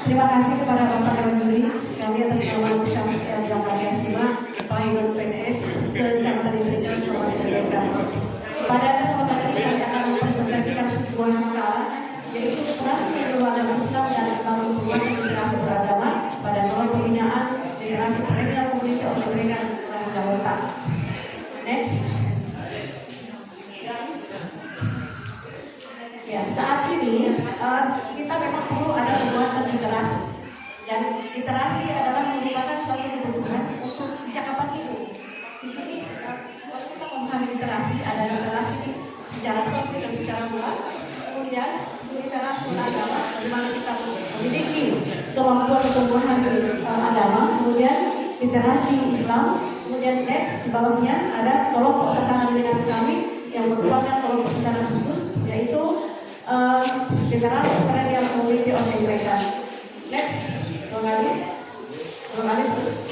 Terima kasih kepada Bapak Ramburi, kami atas nama Syamsiah Zakaria Sima, Pilot PNS Kecamatan Indrikan, Kabupaten Indrikan. Pada kesempatan ini kami akan mempresentasikan sebuah makalah, yaitu peran agama Islam dan bangunan literasi beragama pada tahun pembinaan literasi perennial community of Indrikan dan Jakarta. Next. Ya, saat ini kita memang perlu ada penguatan literasi, dan literasi adalah merupakan suatu kebutuhan untuk kecakapan hidup. Di sini kalau kita memahami literasi, ada literasi secara sempit dan secara luas. Kemudian literasi beragama, di mana kita memiliki kemampuan pertumbuhan agama. Kemudian literasi Islam. Kemudian next di bawahnya ada kelompok sasaran dengan kami yang merupakan kelompok sasaran khusus, yaitu literasi perennial community of Indrikan. Next, kembali terus.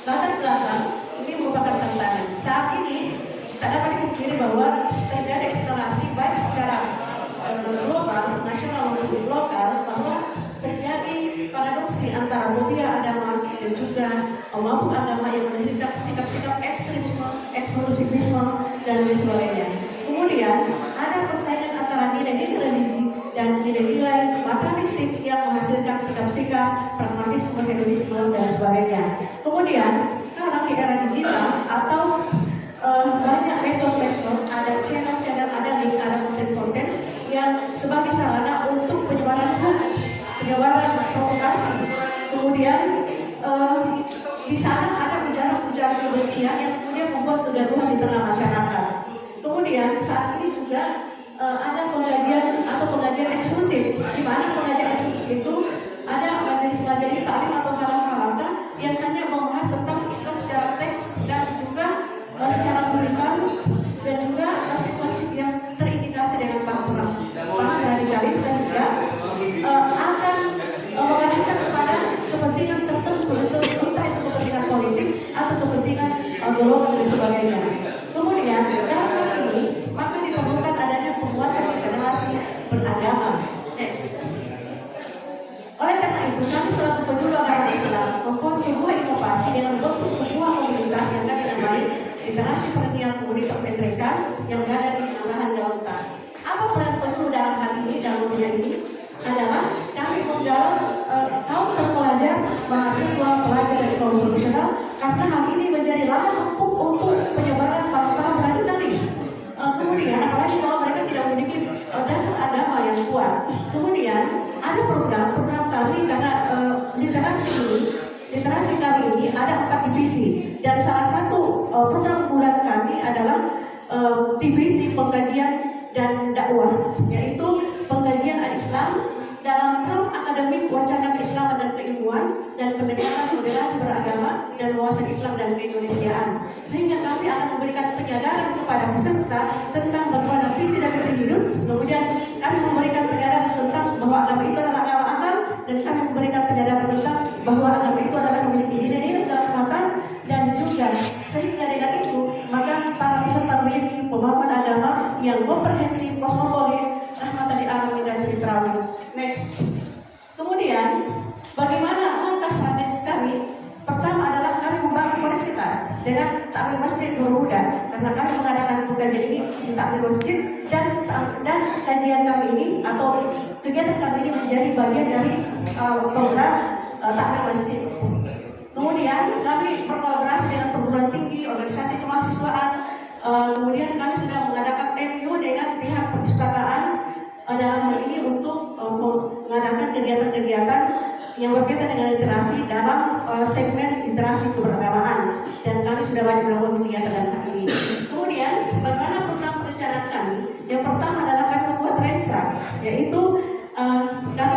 Latar belakang ini merupakan tantangan. Saat ini kita dapat dipungkiri bahwa terjadi eskalasi baik secara global, nasional maupun lokal, bahwa terjadi paradoksi antara budaya agama dan juga kelompok agama yang menghidap sikap-sikap ekstremisme, eksklusivisme dan lain sebagainya. Kemudian ada persaingan antara nilai-nilai religi dan nilai-nilai materialistik yang menghasilkan sikap-sikap pragmatisme, hedonisme dan sebagainya. Kemudian sekarang di era digital atau banyak medsos, ada channel, ada link, ada konten-konten yang sebagai sarana untuk penyebaran hoax, penyebaran provokasi. Kemudian di sana ada ujaran-ujaran kebencian yang kemudian membuat kegaduhan di tengah masyarakat. Kemudian saat ini juga ada pengajian eksklusif, di mana pengajian eksklusif itu ada majelis-majelis taklim atau halaqah yang hanya membahas tentang Islam secara teks dan juga secara kurikulum, dan juga masjid-masjid yang terindikasi dengan paham radikalis, sehingga akan mengarahkan kepada kepentingan tertentu, entah itu kepentingan politik atau kepentingan golongan dan sebagainya. Kemudian dalam hal ini maka diperlukan adanya penguatan literasi beragama. Next. Oleh karena itu, kami selaku penyuluh agama Islam membuat sebuah inovasi dengan membentuk sebuah komunitas yang kami namai literasi perennial community of Indrikan yang berada di Kelurahan Galuta. Apa peran penyuluh dalam hal ini, dalam dunia ini? Adalah kami menggalang kaum terpelajar, mahasiswa, pelajar dan kaum profesional, karena hal ini menjadi lahan empuk untuk penyebaran paham-paham radikalis. Kemudian apalagi kalau mereka tidak memiliki dasar agama yang kuat. Kemudian ada program kami, karena literasi kami ini ada 4 divisi, dan salah satu program bulan kami adalah divisi pengkajian dan dakwah, yaitu pengkajian al-Islam dalam hal akademik, wacana keislaman dan keilmuan, dan pendekatan moderasi beragama dan wawasan Islam dan keindonesiaan. Sehingga kami akan memberikan penyadaran kepada peserta tentang bagaimana visi dan misi hidup. Kemudian kami memberikan penyadaran tentang bahwa agama itu adalah agama akal, dan kami memberikan penyadaran tentang bahwa agama itu adalah memiliki nilai-nilai kehormatan, dan juga sehingga dengan itu maka para peserta memiliki pemahaman agama yang komprehensif, kosmopolit, rahmatan lil alamin dan fitrawi. Next. Kemudian bagaimana langkah strategis kami? Pertama adalah kami membangun koneksitas dengan takmir masjid Nurul Huda, karena kami mengadakan kajian ini di takmir masjid, dan kajian kami ini atau kegiatan kami ini menjadi bagian dari program takmir masjid. Kemudian kami berkolaborasi dengan perguruan tinggi, organisasi kemahasiswaan. Kemudian kami sudah mengadakan MOU dengan pihak perpustakaan dalam hal ini untuk mengadakan kegiatan-kegiatan yang berkaitan dengan literasi dalam segmen literasi keberagamaan, dan kami sudah banyak melakukan kegiatan dalam hal ini. Kemudian bagaimana program perencanaan kami? Yang pertama adalah kami membuat Rensa, yaitu kami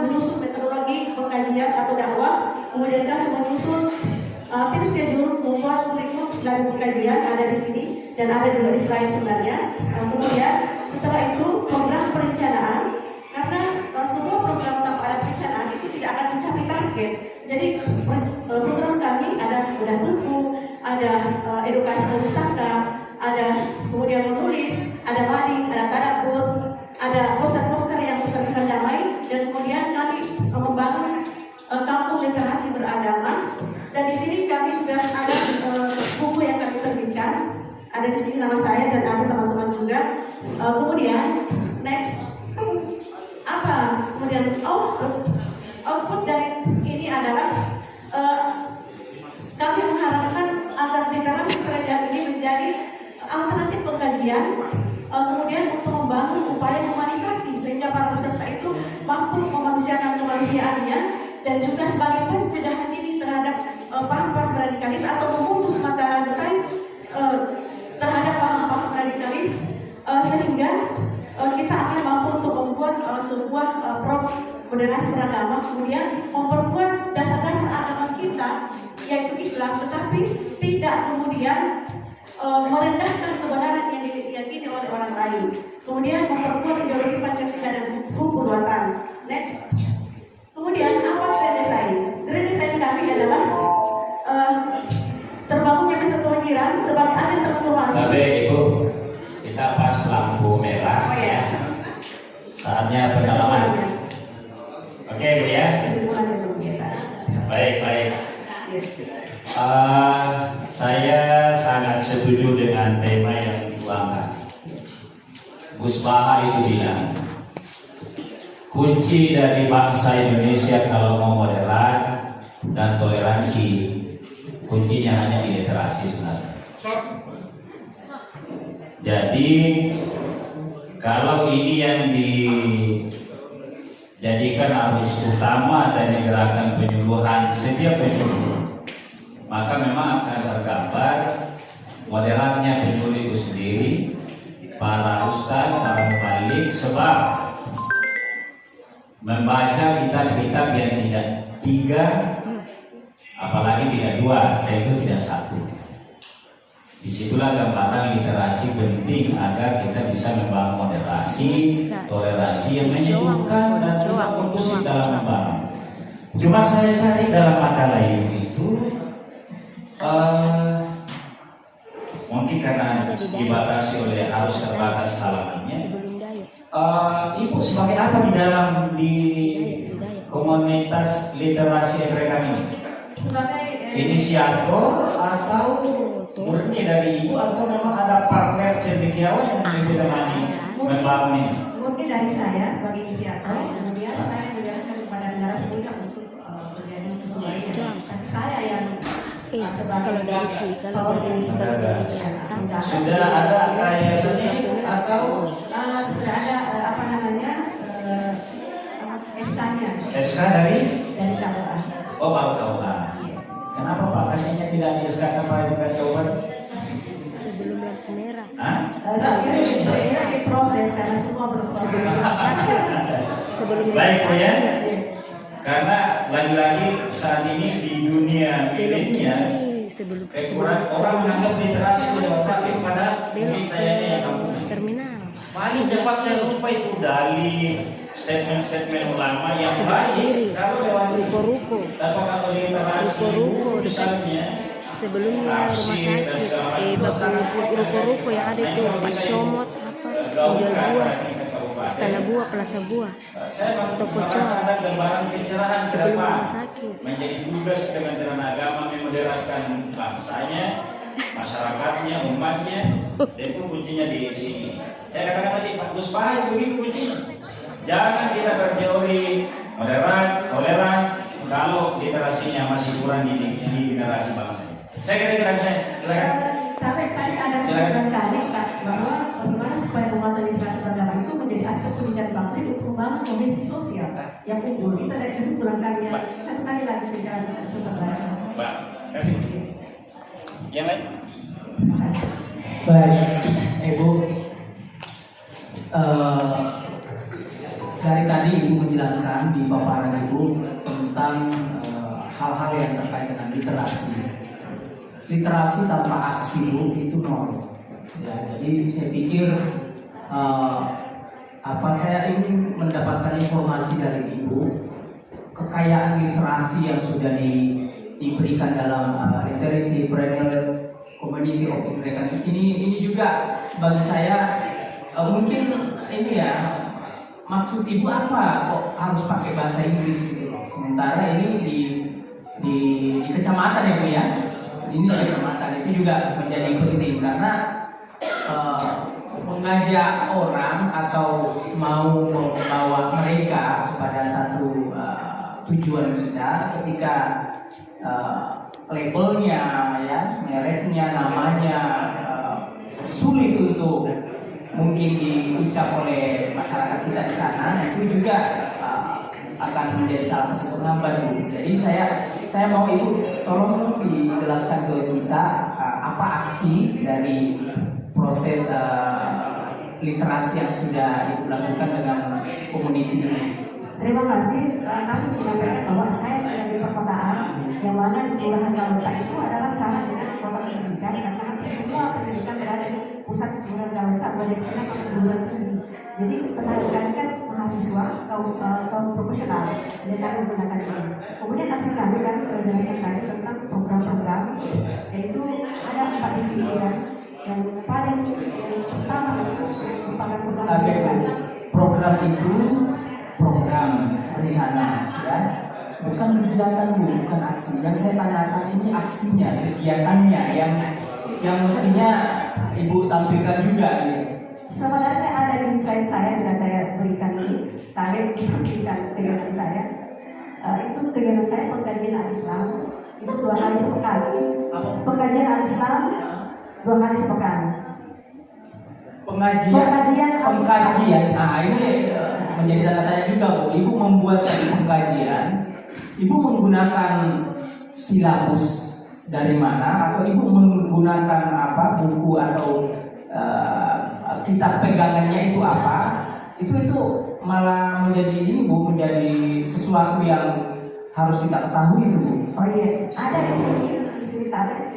menyusun metodologi pengkajian atau dakwah. Kemudian kami menyusun tim schedule, membuat kurikulum dari pengkajian, ada di sini dan ada juga di slide sebenarnya. Kemudian setelah itu program perencanaan, karena semua program tanpa ada perencanaan itu tidak akan mencapai target. Jadi program kami ada bedah buku, ada edukasi pustaka, ada kemudian menulis, ada mading, ada tadabbur, ada poster-poster yang pusat damai, dan kemudian kami membangun membangun literasi beragama. Dan di sini kami sudah ada buku yang kami terbitkan. Ada di sini nama saya dan ada teman-teman juga. Kemudian next apa? Kemudian output dari ini adalah kami mengharapkan agar literasi peradaban ini menjadi alternatif pengkajian, kemudian untuk membangun upaya humanisasi sehingga para peserta itu mampu memanusiakan kemanusiaannya dan juga sebagai pencegahan diri terhadap paham-paham radikalis atau memutus mata rantai terhadap paham-paham radikalis sehingga kita akan mampu untuk membuat sebuah moderasi beragama, kemudian memperkuat dasar-dasar agama kita yaitu Islam, tetapi tidak kemudian merendahkan kebenaran yang diyakini oleh orang lain. Kemudian memperkuat ideologi Pancasila dan hukum buatan. Next. Kemudian apa grand design? Grand design kami adalah terbangunnya masa pemikiran sebagai agen transformasi. Sampai Ibu, kita pas lampu merah. Oh ya. Saatnya pendalaman. Oke Bu ya. Kesimpulan dulu kita. Baik. Saya sangat setuju dengan tema yang Ibu angkat. Gus Baha itu bilang, kunci dari bangsa Indonesia kalau mau moderat dan toleransi, kuncinya hanya di literasi sebenarnya. Jadi kalau ini yang dijadikan arus utama dari gerakan penyuluhan setiap penyuluh, maka memang akan tergambar moderatnya penyuluh itu sendiri, para ustaz, para mubalik, sebab membaca kitab-kitab yang tidak tiga, apalagi tidak dua, yaitu tidak satu. Disitulah gambaran literasi penting agar kita bisa membangun moderasi, toleransi yang menyejukkan dan tidak kondusif dalam membangun. Cuma saya cari dalam makalah itu mungkin karena dibatasi oleh harus terbatas halamannya. Ibu sebagai apa di dalam komunitas literasi mereka ini? Sebagai Inisiator atau murni dari Ibu atau memang ada partner cendekiawan yang Ibu temani membangun ini? murni dari saya sebagai inisiator, kemudian saya menjelaskan kepada negara sebelumnya untuk terjadi tutupannya. Tapi saya yang sebagai sudah ada yayasannya atau sudah ada SK-nya. SK dari KUA. Oh, baru KUA. Kenapa Pak kasihnya tidak di SK Pak dengan jawaban? Sebelum lampu merah. Ini proses karena semua berproses. Sebelum baik Bu ya. Karena lagi-lagi saat ini di dunia milenial orang menganggap literasi tidak berarti pada mungkin saya yang kamu terminal. Paling cepat saya lupa itu dalil statement-statement ulama yang baik. Kalau lewat ruko-ruko kalau literasi misalnya sebelumnya rumah sakit, ruko-ruko yang ada itu Pak Comot penjual buah, Istana Buah, Plaza Buah, toko cok sebelum rumah sakit. Menjadi tugas Kementerian Agama memoderatkan bangsanya, masyarakatnya, umatnya, dan itu kuncinya di sini. Saya katakan tadi Pak Gus Baha itu begitu kuncinya. Jangan kita berteori moderat, toleran kalau literasinya masih kurang di generasi bangsa. Saya kira-kira saya silakan. Tapi tadi ada kesimpulan kali Kak bahwa bagaimana supaya penguatan literasi beragama itu menjadi aspek pendidikan bangsa untuk membangun konvensi sosial yang unggul. Itu dari kesimpulan kami yang satu kali lagi secara sebenarnya. Mbak, kasih. Yang lain? Baik, Ibu. Dari tadi Ibu menjelaskan di paparan Ibu tentang hal-hal yang terkait dengan literasi. Literasi tanpa aksi Bu itu nol. Ya, jadi saya pikir saya ingin mendapatkan informasi dari Ibu kekayaan literasi yang sudah diberikan dalam literacy perennial community of Imrekan ini juga bagi saya mungkin ini ya maksud ibu apa kok harus pakai bahasa Inggris gitu loh. Sementara ini di kecamatan ya Bu ya. Ini di kecamatan itu juga menjadi penting karena mengajak orang atau mau membawa mereka kepada satu tujuan kita ketika labelnya ya, mereknya, namanya sulit untuk mungkin diucap oleh masyarakat kita di sana, itu juga akan menjadi salah satu penghambat Bu. Jadi saya mau Ibu tolong dong dijelaskan ke kita apa aksi dari proses literasi yang sudah Ibu lakukan dengan komuniti ini. Terima kasih. Kami menyampaikan bahwa saya sudah di perkotaan, yang mana di Kelurahan Galuta itu adalah sama dengan kota pendidikan, karena hampir semua pendidikan berada di pusat Kelurahan Galuta, bagian kita perguruan tinggi. Jadi sesaat kan mahasiswa kaum profesional, sedangkan menggunakan ini. Kemudian aksi kami sudah jelaskan tadi tentang program-program, yaitu ada 4 divisi yang paling pertama itu merupakan program itu program rencana ya, bukan kegiatan Bu, bukan aksi. Yang saya tanyakan ini aksinya, kegiatannya yang mestinya Ibu tampilkan juga gitu. Sebenarnya ada di slide saya, sudah saya berikan ini, target ditampilkan kegiatan saya. Itu kegiatan saya pengkajian al-Islam, itu 2 hari sepekan. Pengkajian al-Islam 2 hari sepekan. Pengkajian. Nah ini menjadi tanda tanya juga Bu. Ibu membuat satu pengkajian, Ibu menggunakan silabus dari mana, atau Ibu menggunakan apa, buku atau kitab pegangannya itu apa? Itu malah menjadi ini Bu, menjadi sesuatu yang harus kita ketahui itu Bu. Oh iya, ada di sini tadi.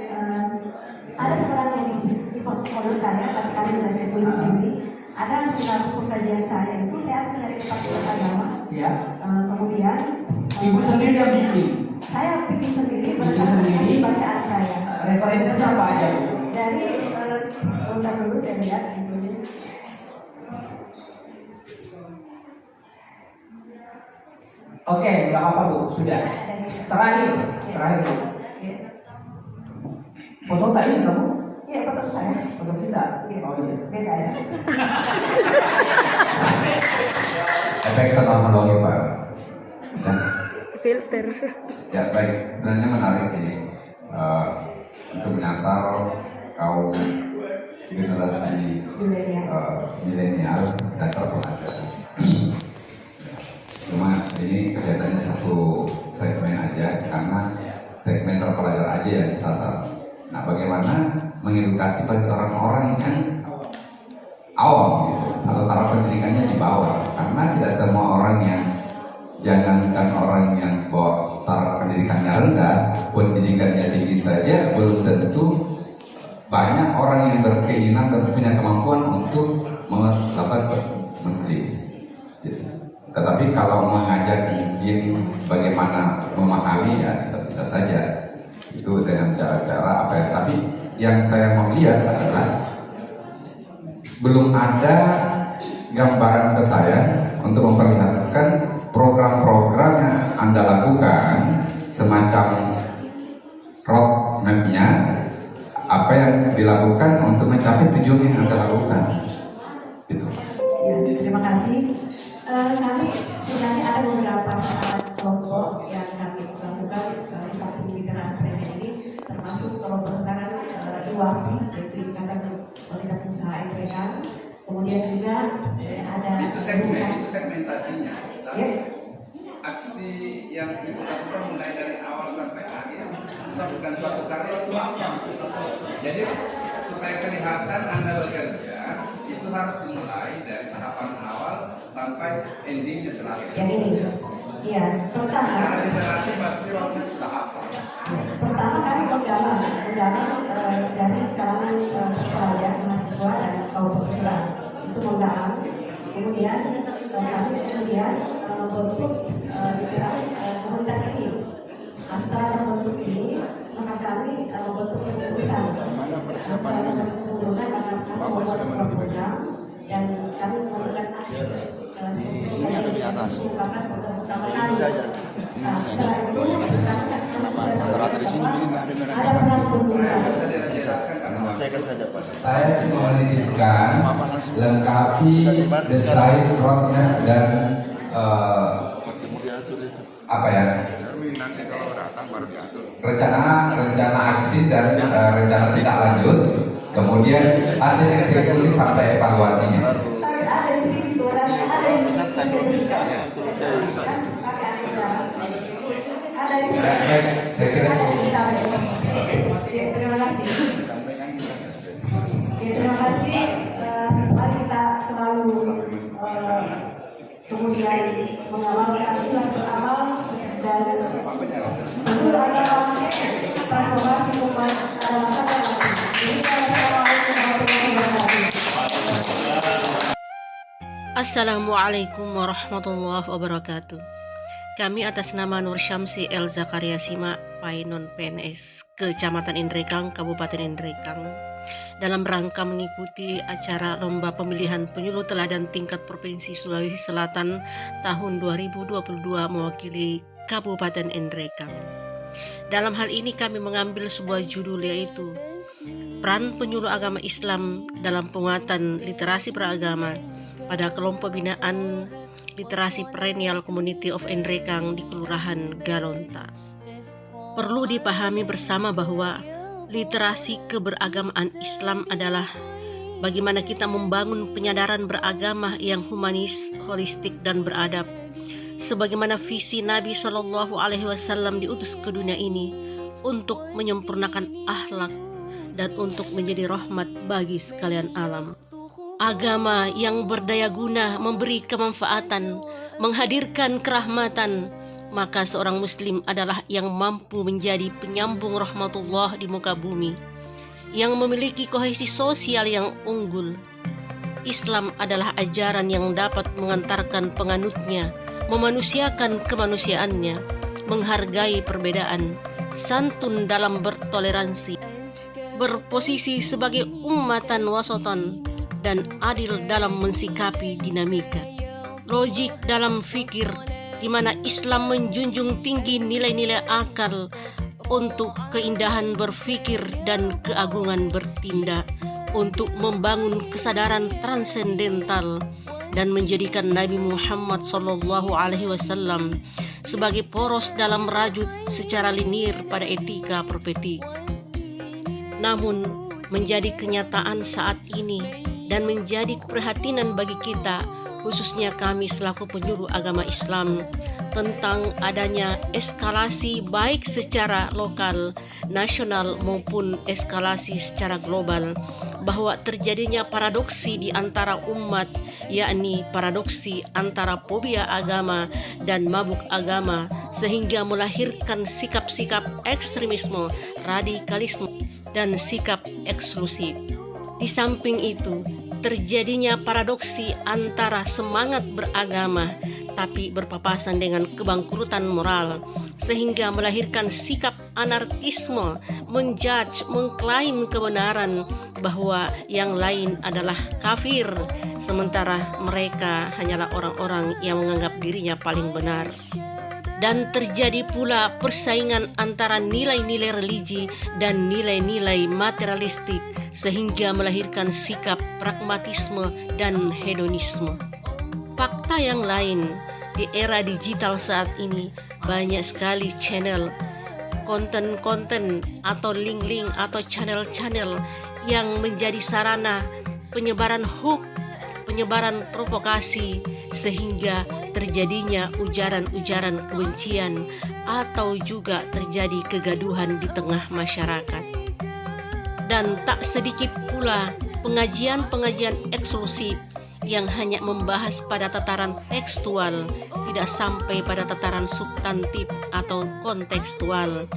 Ada sebenarnya di portfolio saya, tapi tadi sudah saya tulis di sini. Ada silabus pengkajian saya itu saya ambil dari Departemen Agama. Ya. Kemudian Ibu sendiri yang bikin. Saya bikin sendiri Bikin berdasarkan sendiri. hasil bacaan saya. Referensinya apa aja Bu? Dari bentar dulu saya lihat di sini. Oke, nggak apa-apa Bu, sudah. Terakhir Bu. Foto tak ini kamu? Iya, foto saya. Foto kita? Oh iya. Beda ya. Efek teknologi Pak. Ya, Filter. ya baik. Sebenarnya menarik ini untuk menyasar kaum generasi milenial dan terpelajar. Cuma ini kelihatannya satu segmen aja, karena segmen terpelajar aja yang disasar. Nah, bagaimana mengedukasi bagi orang-orang yang awam gitu, atau taraf pendidikannya di bawah, karena tidak semua orang yang, jangankan orang yang bawa taraf pendidikannya rendah, pendidikannya tinggi saja belum tentu banyak orang yang berkeinginan dan punya kemampuan untuk melakukan menulis. Tetapi kalau mengajak mungkin bagaimana memahami, ya bisa-bisa saja itu dengan cara-cara apa ya. Tapi yang saya mau lihat adalah belum ada gambaran ke saya untuk memperlihatkan program-program yang Anda lakukan, semacam roadmap-nya, apa yang dilakukan untuk mencapai tujuan yang Anda lakukan. Gitu. Ya, terima kasih. Kami sebenarnya ada beberapa kelompok yang kami lakukan di samping literasi premium ini, termasuk kelompok sasaran IWAPI, yaitu Ikatan Wanita Pengusaha IPK. Kemudian juga ada Itu segmentasinya. Ya. Aksi yang Ibu lakukan mulai dari awal sampai akhir melakukan suatu karya itu apa? Jadi supaya kelihatan Anda bekerja, itu harus dimulai dari tahapan awal sampai endingnya terakhir. Yang ini. Iya, pertama. Cara literasi pasti waktu sudah apa? Pertama kami menggalang dari kalangan pelajar, mahasiswa dan kaum profesional itu menggalang. Kemudian kami membentuk komunitas ini. Setelah terbentuk ini, maka kami membentuk kepengurusan. Setelah terbentuk kepengurusan, maka kami membuat sebuah program dan kami melakukan aksi merupakan program utama kami. Setelah itu Rata-rata di sini ini nggak ada merah ada program pembukaan. Saya cuma menitipkan lengkapi desain roadmap dan apa ya, rencana aksi dan rencana tindak lanjut, kemudian hasil eksekusi sampai evaluasinya. Tapi ada di sini sebenarnya, ada di sini. Ada di sini. Baik, saya kira Oke, terima kasih. Oke, terima kasih. Mari kita selalu kemudian mengamalkan ikhlas beramal dan betul adalah transformasi umat adalah kata lagi. Jadi assalamualaikum warahmatullahi wabarakatuh. Assalamualaikum warahmatullahi wabarakatuh. Kami atas nama Nur Syamsi El Zakaria Sima, Painon PNS, Kecamatan Indrekang, Kabupaten Indrekang, dalam rangka mengikuti acara Lomba Pemilihan Penyuluh Teladan Tingkat Provinsi Sulawesi Selatan tahun 2022 mewakili Kabupaten Indrekang. Dalam hal ini kami mengambil sebuah judul, yaitu Peran Penyuluh Agama Islam dalam Penguatan Literasi Beragama pada kelompok binaan Literasi Perennial Community of Indrekang di Kelurahan Galonta. Perlu dipahami bersama bahwa literasi keberagamaan Islam adalah bagaimana kita membangun penyadaran beragama yang humanis, holistik, dan beradab, sebagaimana visi Nabi Shallallahu Alaihi Wasallam diutus ke dunia ini untuk menyempurnakan akhlak dan untuk menjadi rahmat bagi sekalian alam. Agama yang berdaya guna, memberi kemanfaatan, menghadirkan kerahmatan, maka seorang muslim adalah yang mampu menjadi penyambung rahmatullah di muka bumi, yang memiliki kohesi sosial yang unggul. Islam adalah ajaran yang dapat mengantarkan penganutnya memanusiakan kemanusiaannya, menghargai perbedaan, santun dalam bertoleransi, berposisi sebagai ummatan wasoton, dan adil dalam mensikapi dinamika. Logik dalam fikir, di mana Islam menjunjung tinggi nilai-nilai akal untuk keindahan berfikir dan keagungan bertindak, untuk membangun kesadaran transendental dan menjadikan Nabi Muhammad SAW sebagai poros dalam merajut secara linear pada etika perpetik. Namun menjadi kenyataan saat ini dan menjadi keprihatinan bagi kita, khususnya kami selaku penyuluh agama Islam, tentang adanya eskalasi baik secara lokal, nasional maupun eskalasi secara global, bahwa terjadinya paradoksi di antara umat, yakni paradoksi antara fobia agama dan mabuk agama, sehingga melahirkan sikap-sikap ekstremisme, radikalisme, dan sikap eksklusif. Di samping itu, terjadinya paradoksi antara semangat beragama tapi berpapasan dengan kebangkrutan moral, sehingga melahirkan sikap anarkisme, menjudge, mengklaim kebenaran bahwa yang lain adalah kafir, sementara mereka hanyalah orang-orang yang menganggap dirinya paling benar. Dan terjadi pula persaingan antara nilai-nilai religi dan nilai-nilai materialistik, sehingga melahirkan sikap pragmatisme dan hedonisme. Fakta yang lain, di era digital saat ini banyak sekali channel, konten-konten atau link-link atau channel-channel yang menjadi sarana penyebaran hoax, penyebaran provokasi, sehingga terjadinya ujaran-ujaran kebencian atau juga terjadi kegaduhan di tengah masyarakat. Dan tak sedikit pula pengajian-pengajian eksklusif yang hanya membahas pada tataran tekstual, tidak sampai pada tataran substantif atau kontekstual.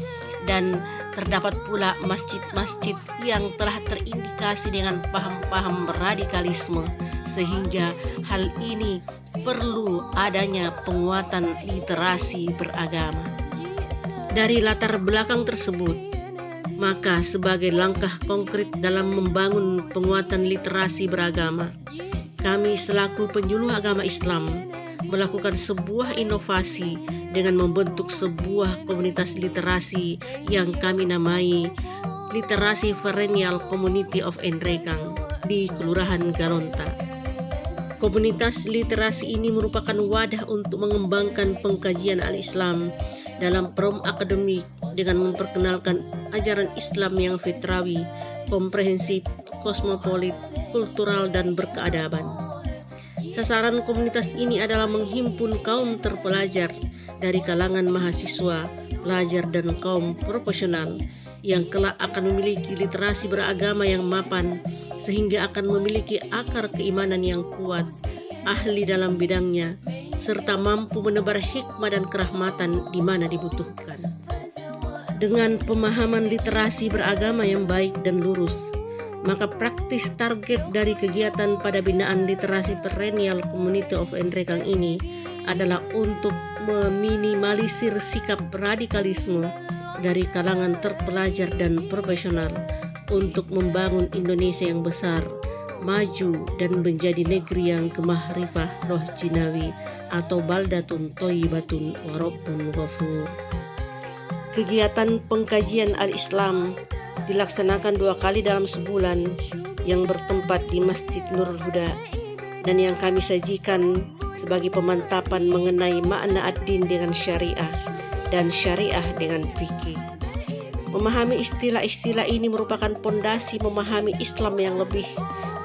Dan terdapat pula masjid-masjid yang telah terindikasi dengan paham-paham radikalisme, sehingga hal ini perlu adanya penguatan literasi beragama. Dari latar belakang tersebut, maka sebagai langkah konkret dalam membangun penguatan literasi beragama, kami selaku penyuluh agama Islam melakukan sebuah inovasi dengan membentuk sebuah komunitas literasi yang kami namai Literasi Perennial Community of Indrekang di Kelurahan Galonta. Komunitas literasi ini merupakan wadah untuk mengembangkan pengkajian al-Islam dalam prom akademik dengan memperkenalkan ajaran Islam yang fitrawi, komprehensif, kosmopolit, kultural, dan berkeadaban. Sasaran komunitas ini adalah menghimpun kaum terpelajar dari kalangan mahasiswa, pelajar, dan kaum profesional yang kelak akan memiliki literasi beragama yang mapan sehingga akan memiliki akar keimanan yang kuat, ahli dalam bidangnya, serta mampu menebar hikmah dan kerahmatan di mana dibutuhkan. Dengan pemahaman literasi beragama yang baik dan lurus, maka praktis target dari kegiatan pada binaan Literasi Perennial Community of Indrekang ini adalah untuk meminimalisir sikap radikalisme dari kalangan terpelajar dan profesional untuk membangun Indonesia yang besar, maju, dan menjadi negeri yang gemah rifah roh jinawi atau baldatun toyibatun warabbun ghafur. Kegiatan pengkajian al-Islam dilaksanakan 2 kali dalam sebulan yang bertempat di Masjid Nurul Huda dan yang kami sajikan sebagai pemantapan mengenai makna ad-din dengan syariah dan syariah dengan fikih. Memahami istilah-istilah ini merupakan pondasi memahami Islam yang lebih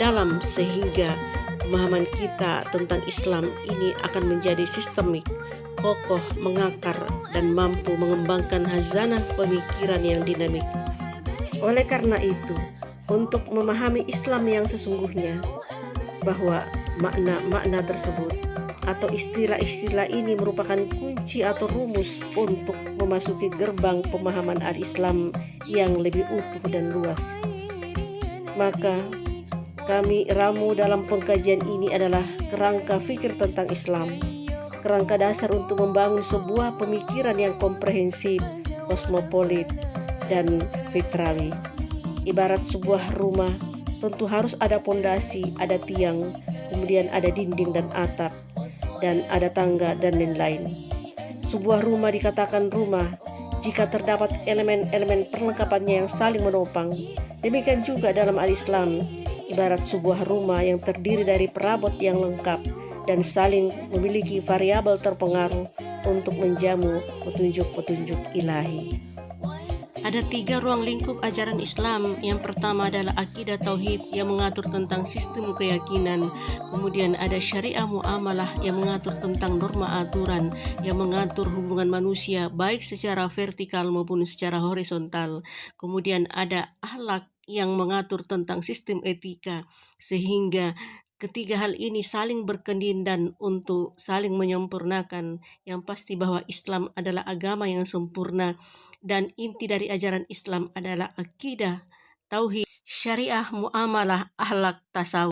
dalam sehingga pemahaman kita tentang Islam ini akan menjadi sistemik, kokoh, mengakar, dan mampu mengembangkan hazanah pemikiran yang dinamik. Oleh karena itu, untuk memahami Islam yang sesungguhnya, bahwa makna-makna tersebut atau istilah-istilah ini merupakan kunci atau rumus untuk memasuki gerbang pemahaman al-Islam yang lebih utuh dan luas. Maka kami ramu dalam pengkajian ini adalah kerangka fikir tentang Islam, kerangka dasar untuk membangun sebuah pemikiran yang komprehensif, kosmopolit, dan fitrawi. Ibarat sebuah rumah, tentu harus ada pondasi, ada tiang, kemudian ada dinding dan atap, dan ada tangga dan lain-lain. Sebuah rumah dikatakan rumah jika terdapat elemen-elemen perlengkapannya yang saling menopang. Demikian juga dalam al-Islam, ibarat sebuah rumah yang terdiri dari perabot yang lengkap dan saling memiliki variabel terpengaruh untuk menjamu petunjuk-petunjuk ilahi. Ada 3 ruang lingkup ajaran Islam. Yang pertama adalah akidah tauhid yang mengatur tentang sistem keyakinan. Kemudian ada syariah muamalah yang mengatur tentang norma aturan yang mengatur hubungan manusia baik secara vertikal maupun secara horizontal. Kemudian ada akhlak yang mengatur tentang sistem etika sehingga ketiga hal ini saling berkelindan untuk saling menyempurnakan. Yang pasti bahwa Islam adalah agama yang sempurna dan inti dari ajaran Islam adalah akidah, tauhid, syariah, muamalah, akhlak, tasawuf.